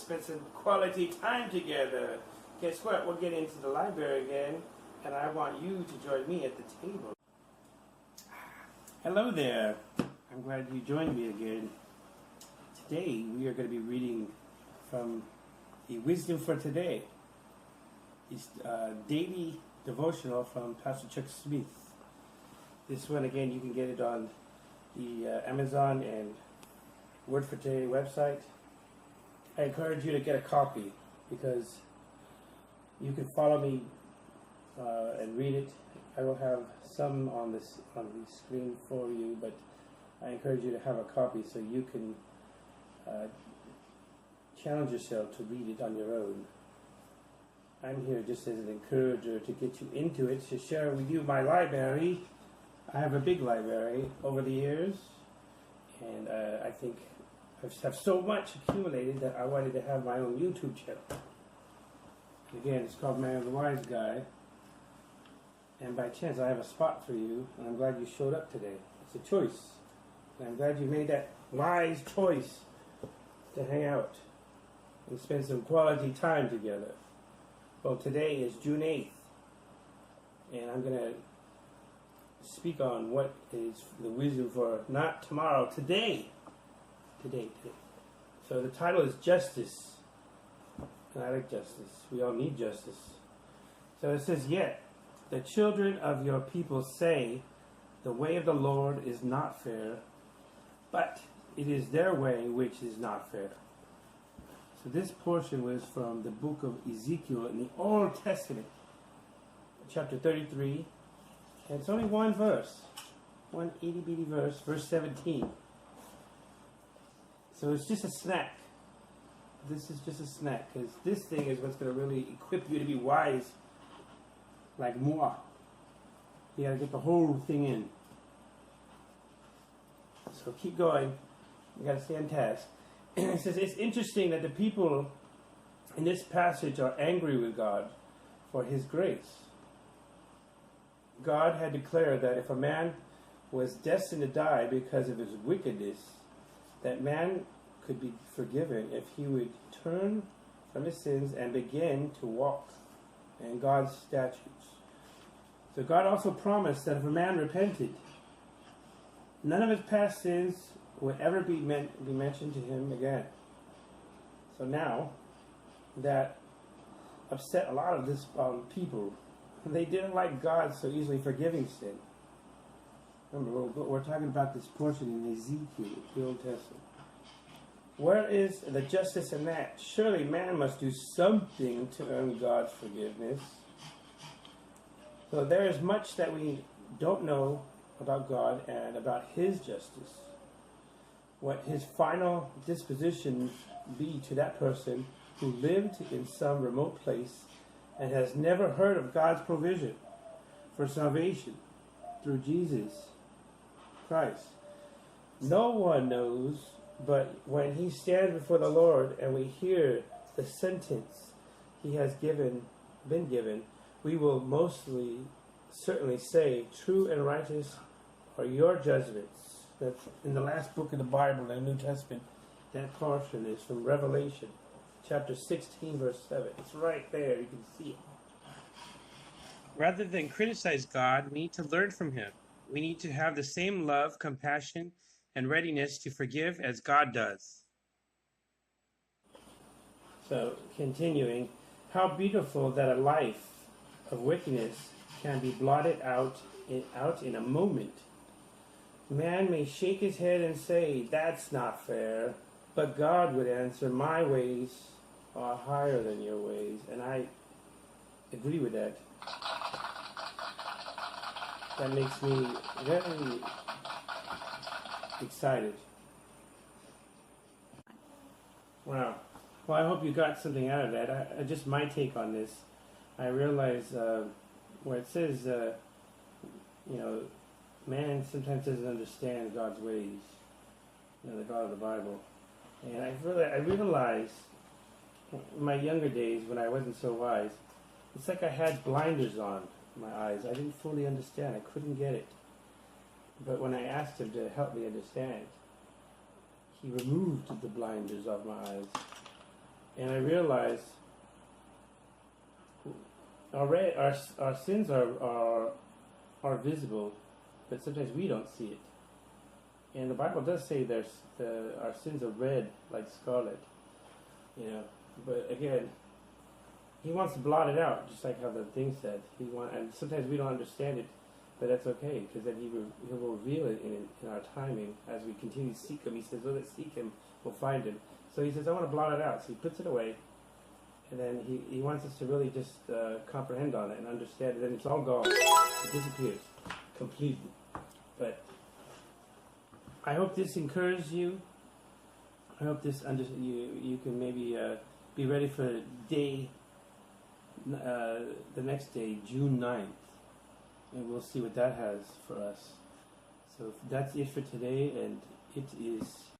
spend some quality time together. Guess what? We'll get into the library again, and I want you to join me at the table. Hello there. I'm glad you joined me again. Today we are going to be reading from the Wisdom for Today. It's daily devotional from Pastor Chuck Smith. This one, again, you can get it on the Amazon and Word for Today website. I encourage you to get a copy because you can follow me and read it. I will have some on the screen for you, but I encourage you to have a copy so you can challenge yourself to read it on your own. I'm here just as an encourager to get you into it, to share with you my library. I have a big library over the years, and I think I have so much accumulated that I wanted to have my own YouTube channel. Again, it's called Manuel the Wise Guy, and by chance I have a spot for you, and I'm glad you showed up today. It's a choice, and I'm glad you made that wise choice to hang out and spend some quality time together. Well, today is June 8th, and I'm going to speak on what is the wisdom for not tomorrow, today. Today. So the title is Justice, and I like justice. We all need justice. So it says, "Yet the children of your people say, the way of the Lord is not fair, but it is their way which is not fair." So this portion was from the book of Ezekiel in the Old Testament, chapter 33, and it's only one verse, one itty-bitty verse, verse 17. So it's just a snack. This is just a snack, because this thing is what's going to really equip you to be wise, like moi. You got to get the whole thing in. So keep going. You got to stay on task. It says, it's interesting that the people in this passage are angry with God for His grace. God had declared that if a man was destined to die because of his wickedness, that man could be forgiven if he would turn from his sins and begin to walk in God's statutes. So God also promised that if a man repented, none of his past sins would ever be mentioned to him again. So now, that upset a lot of this people. They didn't like God so easily forgiving sin. Remember, we're talking about this portion in Ezekiel, the Old Testament. Where is the justice in that? Surely man must do something to earn God's forgiveness. So there is much that we don't know about God and about His justice. What His final disposition be to that person who lived in some remote place and has never heard of God's provision for salvation through Jesus Christ. No one knows, but when he stands before the Lord and we hear the sentence He has been given, we will mostly certainly say, true and righteous are your judgments. That's in the last book of the Bible, the New Testament. That portion is from Revelation, chapter 16, verse 7. It's right there. You can see it. Rather than criticize God, we need to learn from Him. We need to have the same love, compassion, and readiness to forgive as God does. So, continuing, how beautiful that a life of wickedness can be blotted out in a moment. Man may shake his head and say, that's not fair, but God would answer, my ways are higher than your ways. And I agree with that. That makes me very excited. Wow. Well, I hope you got something out of that. Just my take on this. I realize where it says, man sometimes doesn't understand God's ways, the God of the Bible. And I realized in my younger days when I wasn't so wise, it's like I had blinders on my eyes. I didn't fully understand. I couldn't get it. But when I asked Him to help me understand, He removed the blinders off my eyes. And I realized our sins are visible, but sometimes we don't see it. And the Bible does say our sins are red like scarlet, you know. But again, He wants to blot it out, just like how the thing said. And sometimes we don't understand it, but that's okay, because then He will reveal it in our timing as we continue to seek Him. He says, "Those that seek Him will find Him." So He says, "I want to blot it out." So He puts it away, and then He wants us to really just comprehend on it and understand it. Then it's all gone; it disappears completely. But I hope this encouraged you. I hope this you can maybe be ready for the next day, June 9th. And we'll see what that has for us. So that's it for today, and it is